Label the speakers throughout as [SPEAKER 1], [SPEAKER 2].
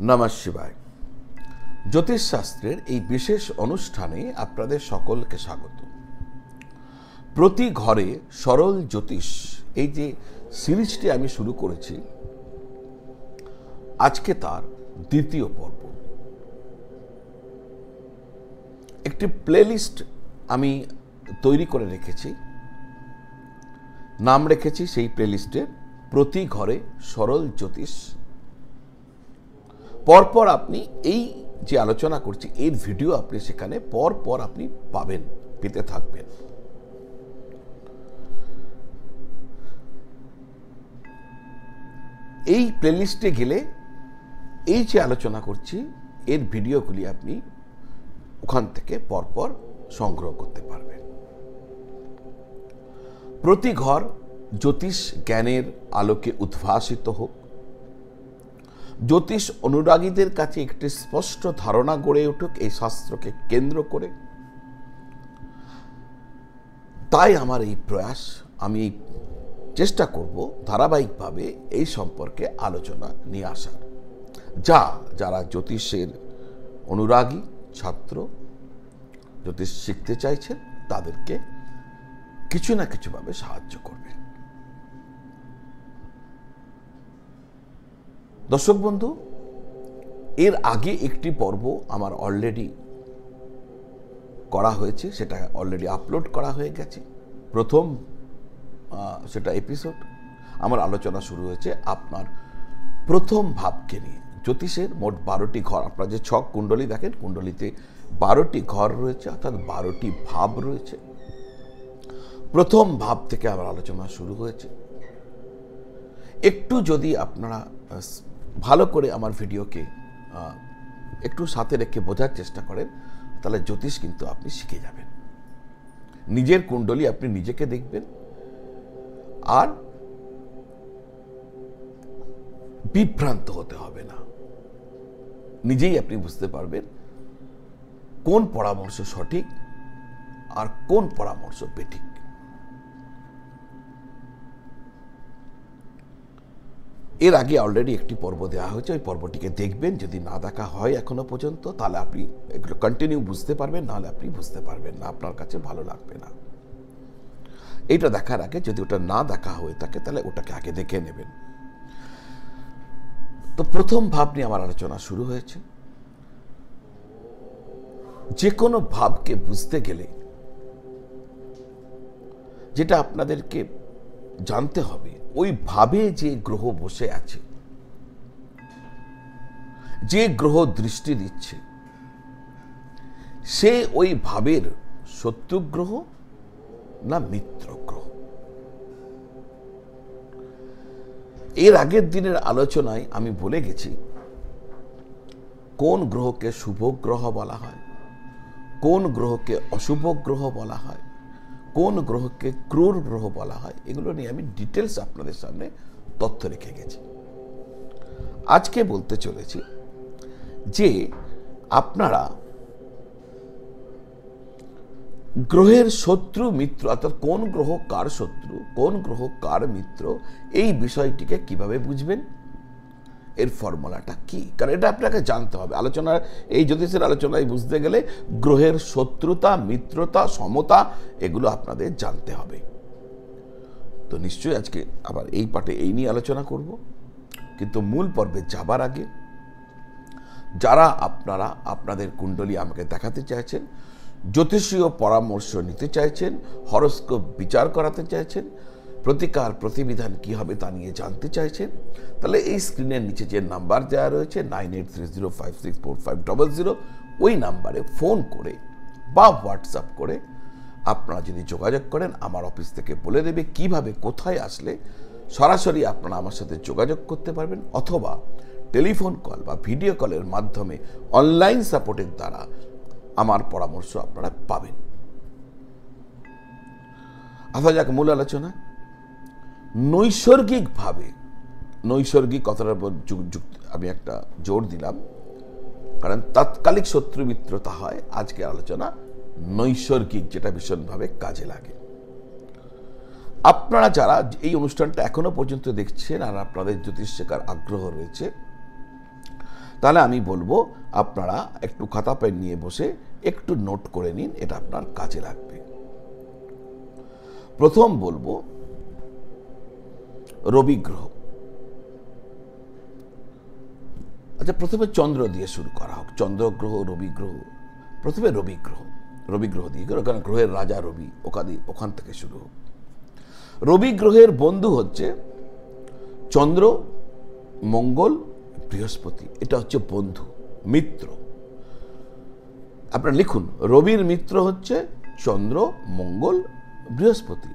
[SPEAKER 1] নমঃ শিবায়। জ্যোতিষশাস্ত্রের এই বিশেষ অনুষ্ঠানে আপনাদের সকলকে স্বাগত। প্রতি ঘরে সরল জ্যোতিষ এই যে সিরিজটি আমি শুরু করেছি, আজকে তার দ্বিতীয় পর্ব। একটি প্লেলিস্ট আমি তৈরি করে রেখেছি, নাম রেখেছি সেই প্লেলিস্টে প্রতি ঘরে সরল জ্যোতিষ। পরপর আপনি এই যে আলোচনা করছি এর ভিডিও আপনি সেখানে পরপর আপনি পেতে থাকবেন। এই প্লেলিস্টে গেলে এই যে আলোচনা করছি এর ভিডিওগুলি আপনি ওখান থেকে পরপর সংগ্রহ করতে পারবেন। প্রতি ঘর জ্যোতিষ জ্ঞানের আলোকে উদ্ভাসিত হোক, জ্যোতিষ অনুরাগীদের কাছে একটি স্পষ্ট ধারণা গড়ে উঠুক এই শাস্ত্রকে কেন্দ্র করে। তাই আমার এই প্রয়াস, আমি চেষ্টা করব ধারাবাহিকভাবে এই সম্পর্কে আলোচনা নিয়ে আসার, যারা জ্যোতিষের অনুরাগী ছাত্র, জ্যোতিষ শিখতে চাইছেন তাদেরকে কিছু না কিছুভাবে সাহায্য করবে। দর্শক বন্ধু, এর আগে একটি পর্ব আমার অলরেডি করা হয়েছে, সেটা অলরেডি আপলোড করা হয়ে গেছে। প্রথম সেটা এপিসোড আমার আলোচনা শুরু হয়েছে আপনার প্রথম ভাবকে নিয়ে। জ্যোতিষের মোট 12টি ঘর, আপনারা যে ছক কুণ্ডলী দেখেন, কুণ্ডলীতে 12টি ঘর রয়েছে, অর্থাৎ 12টি ভাব রয়েছে। প্রথম ভাব থেকে আমার আলোচনা শুরু হয়েছে। একটু যদি আপনারা ভালো করে আমার ভিডিওকে একটু সাথে রেখে বোঝার চেষ্টা করেন, তাহলে জ্যোতিষ কিন্তু আপনি শিখে যাবেন। নিজের কুণ্ডলী আপনি নিজেকে দেখবেন, আর বিভ্রান্ত হতে হবে না। নিজেই আপনি বুঝতে পারবেন কোন পরামর্শ সঠিক আর কোন পরামর্শ বেঠিক। এর আগে অলরেডি একটি পর্ব দেওয়া হয়েছে, ওই পর্বটিকে দেখবেন। যদি না দেখা হয় এখনো পর্যন্ত, তাহলে আপনি এগুলো কন্টিনিউ বুঝতে পারবেন, নাহলে আপনি বুঝতে পারবেন না, আপনার কাছে ভালো লাগবে না। এইটা দেখার আগে যদি ওটা না দেখা হয়ে থাকে তাহলে ওটাকে আগে দেখে নেবেন। তো প্রথম ভাব নিয়ে আমার আলোচনা শুরু হয়েছে। যে কোনো ভাবকে বুঝতে গেলে যেটা আপনাদেরকে জানতে হবে, ওই ভাবে যে গ্রহ বসে আছে, যে গ্রহ দৃষ্টি দিচ্ছে, সে ওই ভাবের শত্রু গ্রহ না মিত্র গ্রহ। এর আগের দিনের আলোচনায় আমি বলে গেছি কোন গ্রহকে শুভ গ্রহ বলা হয়, কোন গ্রহকে অশুভ গ্রহ বলা হয়, কোন গ্রহকে ক্রূর গ্রহ বলা হয়। এগুলো নিয়ে আমি ডিটেলস আপনাদের সামনে তথ্য রেখে গেছি। আজকে বলতে চলেছি যে আপনারা গ্রহের শত্রু মিত্র, অর্থাৎ কোন গ্রহ কার শত্রু, কোন গ্রহ কার মিত্র, এই বিষয়টিকে কিভাবে বুঝবেন, এর ফর্মুলাটা কি, কারণ এটা আপনাকে জানতে হবে। আলোচনার এই জ্যোতিষের আলোচনায় বুঝতে গেলে গ্রহের শত্রুতা, মিত্রতা, সমতা এগুলো আপনাদের জানতে হবে। তো নিশ্চয়ই আজকে আবার এই পাঠে এই নিয়ে আলোচনা করব, কিন্তু মূল পর্বে যাবার আগে যারা আপনারা আপনাদের কুণ্ডলী আমাকে দেখাতে চাইছেন, জ্যোতিষীয় পরামর্শ নিতে চাইছেন, হরোস্কোপ বিচার করাতে চাইছেন, প্রতিকার প্রতিবিধান কি হবে তা নিয়ে জানতে চাইছেন, তাহলে এই স্ক্রিনের নিচে যে নাম্বার দেওয়া রয়েছে 9830564500, ওই নাম্বারে ফোন করে বা হোয়াটসঅ্যাপ করে আপনারা যদি যোগাযোগ করেন, আমার অফিস থেকে বলে দেবে কিভাবে কোথায় আসলে সরাসরি আপনারা আমার সাথে যোগাযোগ করতে পারবেন, অথবা টেলিফোন কল বা ভিডিও কলের মাধ্যমে অনলাইন সাপোর্টের দ্বারা আমার পরামর্শ আপনারা পাবেন। আসা যাক মূল আলোচনা। নৈসর্গিকভাবে, নৈসর্গিক কথাটার উপর আমি একটা জোর দিলাম, কারণ তাৎকালিক শত্রু মিত্রতা হয়। আজকে আলোচনা নৈসর্গিক, যেটা ভীষণভাবে কাজে লাগে। আপনারা যারা এই অনুষ্ঠানটা এখনো পর্যন্ত দেখছেন আর আপনাদের জ্যোতিষ শেখার আগ্রহ রয়েছে, তাহলে আমি বলবো আপনারা একটু খাতা পেন নিয়ে বসে একটু নোট করে নিন, এটা আপনার কাজে লাগবে। প্রথম বলবো রবি গ্রহ। আচ্ছা, প্রথমে চন্দ্র দিয়ে শুরু করা হোক। চন্দ্র গ্রহ, রবি গ্রহ। প্রথমে রবি গ্রহ, রবি গ্রহ দিয়ে, কারণ গ্রহের রাজা রবি, ওখান থেকে শুরু হোক। রবি গ্রহের বন্ধু হচ্ছে চন্দ্র, মঙ্গল, বৃহস্পতি। এটা হচ্ছে বন্ধু, মিত্র। আপনারা লিখুন, রবির মিত্র হচ্ছে চন্দ্র, মঙ্গল, বৃহস্পতি।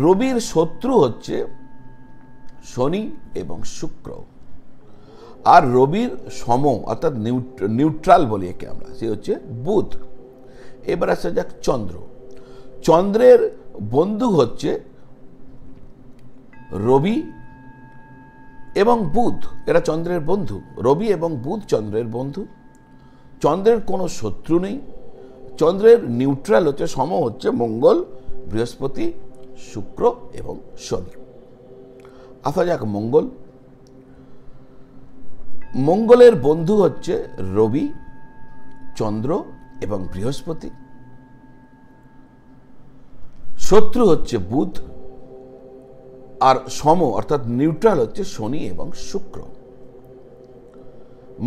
[SPEAKER 1] রবির শত্রু হচ্ছে শনি এবং শুক্র। আর রবির সম অর্থাৎ নিউট্রাল বলি একে আমরা, সে হচ্ছে বুধ। এবার আসা যাক চন্দ্র। চন্দ্রের বন্ধু হচ্ছে রবি এবং বুধ। এরা চন্দ্রের বন্ধু। রবি এবং বুধ চন্দ্রের বন্ধু। চন্দ্রের কোনো শত্রু নেই। চন্দ্রের নিউট্রাল হচ্ছে, সম হচ্ছে মঙ্গল, বৃহস্পতি, শুক্র এবং শনি। আসা যাক মঙ্গল। মঙ্গলের বন্ধু হচ্ছে রবি, চন্দ্র এবং বৃহস্পতি। শত্রু হচ্ছে বুধ, আর সম অর্থাৎ নিউট্রাল হচ্ছে শনি এবং শুক্র।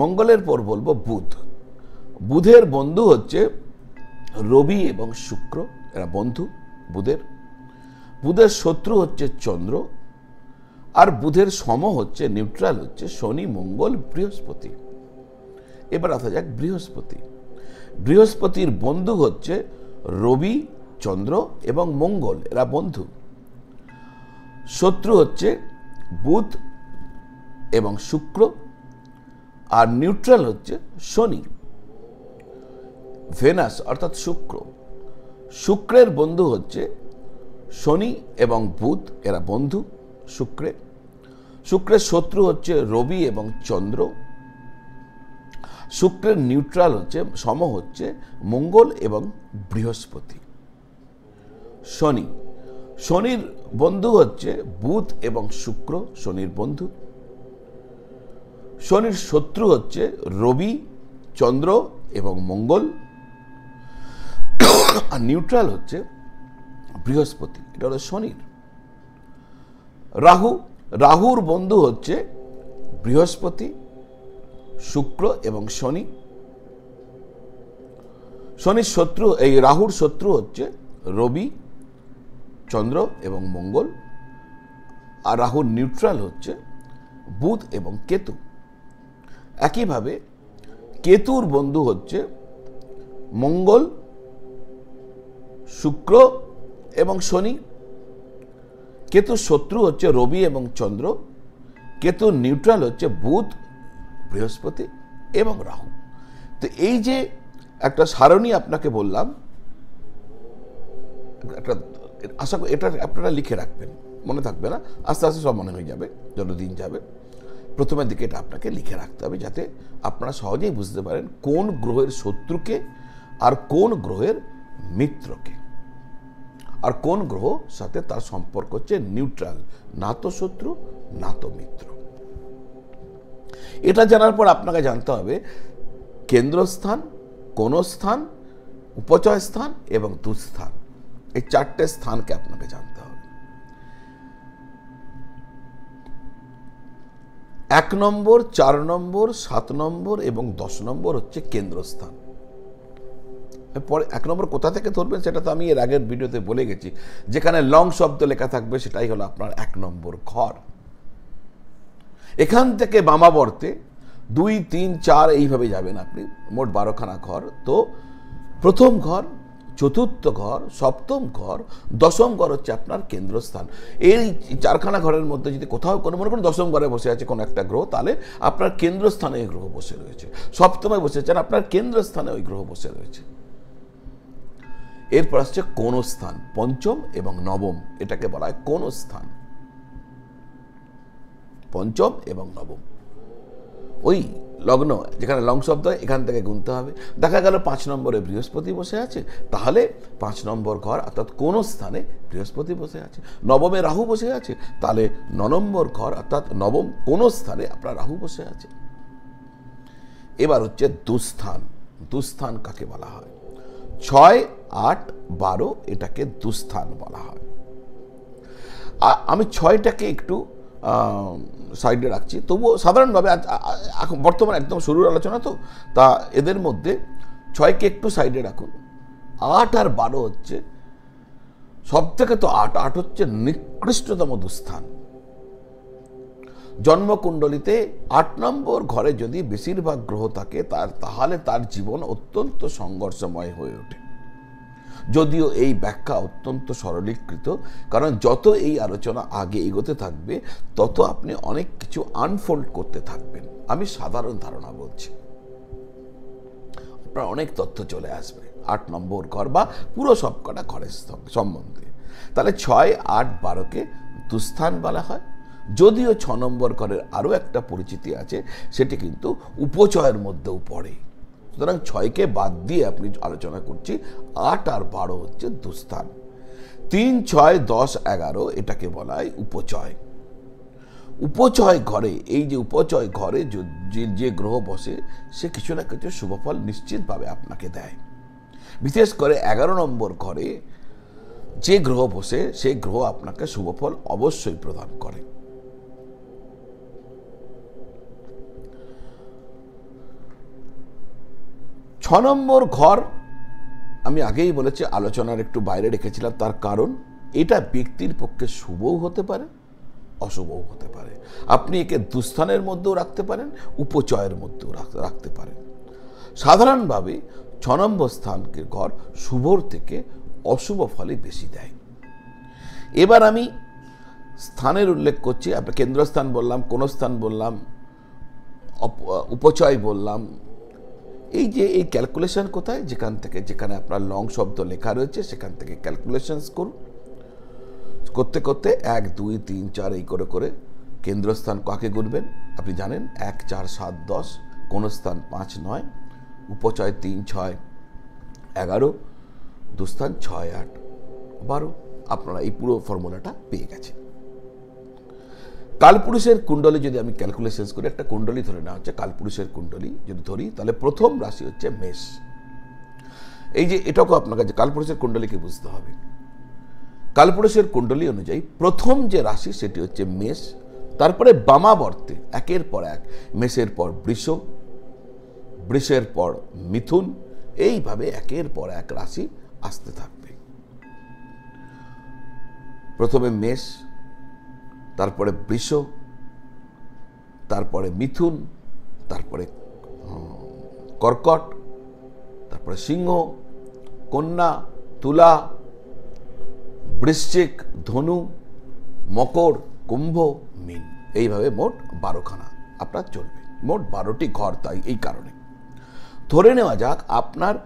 [SPEAKER 1] মঙ্গলের পর বলবো বুধ। বুধের বন্ধু হচ্ছে রবি এবং শুক্র, এরা বন্ধু বুধের। বুধের শত্রু হচ্ছে চন্দ্র, আর বুধের সম হচ্ছে, নিউট্রাল হচ্ছে শনি, মঙ্গল, বৃহস্পতি। এবার আসা যাক বৃহস্পতি। বৃহস্পতির বন্ধু হচ্ছে রবি, চন্দ্র এবং মঙ্গল, এরা বন্ধু। শত্রু হচ্ছে বুধ এবং শুক্র, আর নিউট্রাল হচ্ছে শনি। ভেনাস অর্থাৎ শুক্র। শুক্রের বন্ধু হচ্ছে শনি এবং বুধ, এরা বন্ধু শুক্রের। শুক্রের শত্রু হচ্ছে রবি এবং চন্দ্র। শুক্রের নিউট্রাল হচ্ছে, সম হচ্ছে মঙ্গল এবং বৃহস্পতি। শনি। শনির বন্ধু হচ্ছে বুধ এবং শুক্র, শনির বন্ধু। শনির শত্রু হচ্ছে রবি, চন্দ্র এবং মঙ্গল, আর নিউট্রাল হচ্ছে বৃহস্পতি, এটা হলো শনির। রাহু। রাহুর বন্ধু হচ্ছে বৃহস্পতি, শুক্র এবং শনি। শনির শত্রু, এই রাহুর শত্রু হচ্ছে রবি, চন্দ্র এবং মঙ্গল, আর রাহুর নিউট্রাল হচ্ছে বুধ এবং কেতু। একইভাবে কেতুর বন্ধু হচ্ছে মঙ্গল, শুক্র এবং শনি। কেতুর শত্রু হচ্ছে রবি এবং চন্দ্র। কেতুর নিউট্রাল হচ্ছে বুধ, বৃহস্পতি এবং রাহু। তো এই যে একটা সারণী আপনাকে বললাম, একটা আশা করি এটা আপনারা লিখে রাখবেন, মনে থাকবে না, আস্তে আস্তে সব মনে হয়ে যাবে যত দিন যাবে। প্রথমের দিকে এটা আপনাকে লিখে রাখতে হবে, যাতে আপনারা সহজেই বুঝতে পারেন কোন গ্রহের শত্রুকে আর কোন গ্রহের মিত্রকে, আর কোন গ্রহ সাথে তার সম্পর্ক হচ্ছে নিউট্রাল, না তো শত্রু না তো মিত্র। এটা জানার পর আপনাকে জানতে হবে কেন্দ্রস্থান, কোন স্থান, উপচয় স্থান এবং দুস্থান। এই চারটে স্থানকে আপনাকে জানতে হবে। 1 নম্বর, 4 নম্বর, 7 নম্বর এবং 10 নম্বর হচ্ছে কেন্দ্রস্থান। পরে 1 নম্বর কোথা থেকে ধরবেন সেটা তো আমি এর আগের ভিডিওতে বলে গেছি। যেখানে লং শব্দ লেখা থাকবে সেটাই হলো আপনার 1 নম্বর ঘর। এখান থেকে বামাবর্তে 2, 3, 4 এইভাবে যাবেন আপনি, মোট 12খানা ঘর। তো প্রথম ঘর, চতুর্থ ঘর, সপ্তম ঘর, দশম ঘর হচ্ছে আপনার কেন্দ্রস্থান। এই 4খানা ঘরের মধ্যে যদি কোথাও কোনো, মনে করুন 10ম ঘরে বসে আছে কোনো একটা গ্রহ, তাহলে আপনার কেন্দ্রস্থানে ওই গ্রহ বসে রয়েছে। সপ্তমে বসেছেন, আপনার কেন্দ্রস্থানে ওই গ্রহ বসে রয়েছে। এরপর আসছে কোন স্থান, পঞ্চম এবং নবম, এটাকে বলা হয় কোন স্থান। পঞ্চম এবং নবম ওই লগ্ন, যেখানে লং শব্দ হয় এখান থেকে গুনতে হবে। দেখা গেল 5 নম্বরে বৃহস্পতি বসে আছে, তাহলে 5 নম্বর ঘর অর্থাৎ কোন স্থানে বৃহস্পতি বসে আছে। নবমে রাহু বসে আছে, তাহলে 9 নম্বর ঘর অর্থাৎ নবম কোন স্থানে আপনার রাহু বসে আছে। এবার হচ্ছে দুস্থান। দুস্থান কাকে বলা হয়? 6, 8, 12 এটাকে দুস্থান বলা হয়। আমি 6টাকে একটু সাইডে রাখছি, তবুও সাধারণভাবে এখন বর্তমানে একদম শুরুর আলোচনা তো, তা এদের মধ্যে 6কে একটু সাইডে রাখুন। 8 আর 12 হচ্ছে সব থেকে, তো 8 হচ্ছে নিকৃষ্টতম দুস্থান। জন্মকুণ্ডলিতে 8 নম্বর ঘরে যদি বেশিরভাগ গ্রহ থাকে তাহলে তার জীবন অত্যন্ত সংঘর্ষময় হয়ে ওঠে। যদিও এই ব্যাখ্যা অত্যন্ত সরলীকৃত, কারণ যত এই আলোচনা আগে এগোতে থাকবে তত আপনি অনেক কিছু আনফোল্ড করতে থাকবেন। আমি সাধারণ ধারণা বলছি, আপনার অনেক তথ্য চলে আসবে 8 নম্বর ঘর বা পুরো সবকটা ঘরের সম্বন্ধে। তাহলে 6, 8, 12কে দুস্থান বলা হয়। যদিও 6 নম্বর ঘরের আরও একটা পরিচিতি আছে, সেটি কিন্তু উপচয়ের মধ্যেও পড়ে। সুতরাং 6কে বাদ দিয়ে আপনি আলোচনা করছি, 8 আর 12 হচ্ছে দুস্থান। 3, 6, 10, 11 এটাকে বলা হয় উপচয়। উপচয় ঘরে, এই যে উপচয় ঘরে যে গ্রহ বসে সে কিছু না কিছু শুভফল নিশ্চিতভাবে আপনাকে দেয়। বিশেষ করে 11 নম্বর ঘরে যে গ্রহ বসে সেই গ্রহ আপনাকে শুভফল অবশ্যই প্রদান করে। ছ নম্বর ঘর আমি আগেই বলেছি, আলোচনার একটু বাইরে রেখেছিলাম, তার কারণ এটা ব্যক্তির পক্ষে শুভও হতে পারে, অশুভও হতে পারে। আপনি একে দুস্থানের মধ্যেও রাখতে পারেন, উপচয়ের মধ্যেও রাখতে পারেন। সাধারণভাবে 6 নম্বর স্থানকে ঘর শুভর থেকে অশুভ ফলে বেশি দেয়। এবার আমি স্থানের উল্লেখ করছি, কেন্দ্রস্থান বললাম, কোন স্থান বললাম, উপচয় বললাম। এই যে এই ক্যালকুলেশন কোথায়? যেখানে আপনার লং শব্দ লেখা রয়েছে সেখান থেকে ক্যালকুলেশনস করুন। করতে করতে 1, 2, 3, 4 এই করে করে কেন্দ্রস্থান কাকে গুনবেন আপনি জানেন। 1, 4, 7, 10, কোন স্থান 5, 9, উপচয় 3, 6, 11, দুস্থান 6, 8, 12। আপনারা এই পুরো ফর্মুলাটা পেয়ে গেছেন। কালপুরুষের কুণ্ডলী যদি আমি ক্যালকুলেশন করি, একটা কুণ্ডলী ধরে নেওয়া হচ্ছে, কালপুরুষের কুণ্ডলী যদি ধরি, তাহলে প্রথম রাশি হচ্ছে মেষ। এই যে এটাকে আপনার কাছে কালপুরুষের কুণ্ডলীকে বুঝতে হবে। কালপুরুষের কুণ্ডলী অনুযায়ী প্রথম যে রাশি সেটি হচ্ছে মেষ, তারপরে বামাবর্তে একের পর এক, মেষের পর বৃষ, বৃষের পর মিথুন, এইভাবে একের পর এক রাশি আসতে থাকবে। প্রথমে মেষ, তারপরে বৃষ, তারপরে মিথুন, তারপরে কর্কট, তারপরে সিংহ, কন্যা, তুলা, বৃশ্চিক, ধনু, মকর, কুম্ভ, মীন, এইভাবে মোট 12খানা আপনার চলবে। মোট 12টি ঘর। তাই এই কারণে ধরে নেওয়া যাক আপনার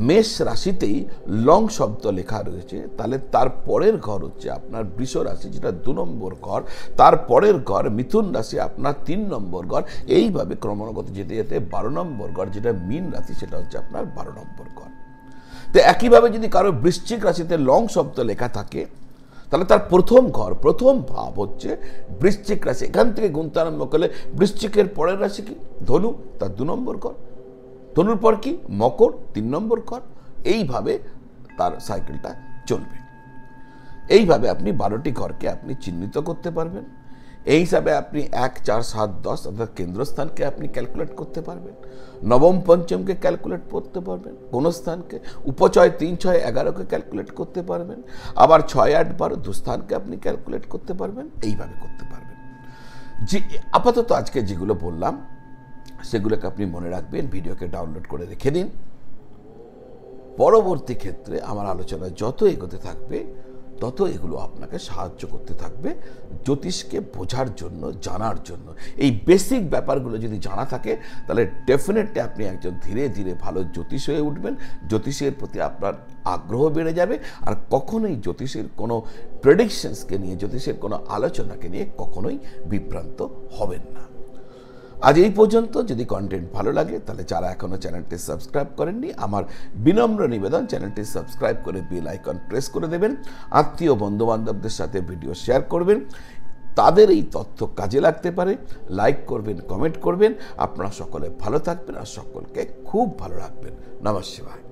[SPEAKER 1] মেষ রাশিতেই লং শব্দ লেখা রয়েছে, তাহলে তার পরের ঘর হচ্ছে আপনার বৃষ রাশি, যেটা 2 নম্বর ঘর। তার পরের ঘর মিথুন রাশি, আপনার 3 নম্বর ঘর। এইভাবে ক্রমাগত যেতে যেতে 12 নম্বর ঘর, যেটা মীন রাশি, সেটা হচ্ছে আপনার 12 নম্বর ঘর। তো একইভাবে যদি কারো বৃশ্চিক রাশিতে লং শব্দ লেখা থাকে, তাহলে তার প্রথম ঘর, প্রথম ভাব হচ্ছে বৃশ্চিক রাশি। এখান থেকে গুনতে আরম্ভ করলে বৃশ্চিকের পরের রাশি কি? ধনু, তার 2 নম্বর ঘর। ধনুর পর কি? মকর, 3 নম্বর ঘর। এইভাবে তার সাইকেলটা চলবে। এইভাবে আপনি 12টি ঘরকে আপনি চিহ্নিত করতে পারবেন। এই হিসাবে আপনি 1, 4, 7, 10 অর্থাৎ কেন্দ্রস্থানকে আপনি ক্যালকুলেট করতে পারবেন, নবম পঞ্চমকে ক্যালকুলেট করতে পারবেন, কোন স্থানকে উপচয় 3, 6, 11কে ক্যালকুলেট করতে পারবেন, আবার 6, 8, 12 দুস্থানকে আপনি ক্যালকুলেট করতে পারবেন। এইভাবে করতে পারবেন। যে আপাতত আজকে যেগুলো বললাম সেগুলোকে আপনি মনে রাখবেন, ভিডিওকে ডাউনলোড করে রেখে দিন। পরবর্তী ক্ষেত্রে আমার আলোচনা যত এগোতে থাকবে তত এগুলো আপনাকে সাহায্য করতে থাকবে জ্যোতিষকে বোঝার জন্য, জানার জন্য। এই বেসিক ব্যাপারগুলো যদি জানা থাকে তাহলে ডেফিনেটলি আপনি একজন ধীরে ধীরে ভালো জ্যোতিষ হয়ে উঠবেন। জ্যোতিষের প্রতি আপনার আগ্রহ বেড়ে যাবে, আর কখনোই জ্যোতিষের কোনো প্রেডিকশনসকে নিয়ে, জ্যোতিষের কোনো আলোচনাকে নিয়ে কখনোই বিভ্রান্ত হবেন না। আজ এই পর্যন্ত। যদি কন্টেন্ট ভালো লাগে তাহলে যারা এখনো চ্যানেলটি সাবস্ক্রাইব করেননি, আমার বিনম্র নিবেদন চ্যানেলটি সাবস্ক্রাইব করে বেল আইকন প্রেস করে দেবেন। আত্মীয় বন্ধু বান্ধবদের সাথে ভিডিও শেয়ার করবেন। তাদের এই তথ্য কাজে লাগতে পারে। লাইক করবেন, কমেন্ট করবেন। আপনারা সকলে ভালো থাকবেন আর সকলকে খুব ভালো রাখবেন। নমঃ শিবায়।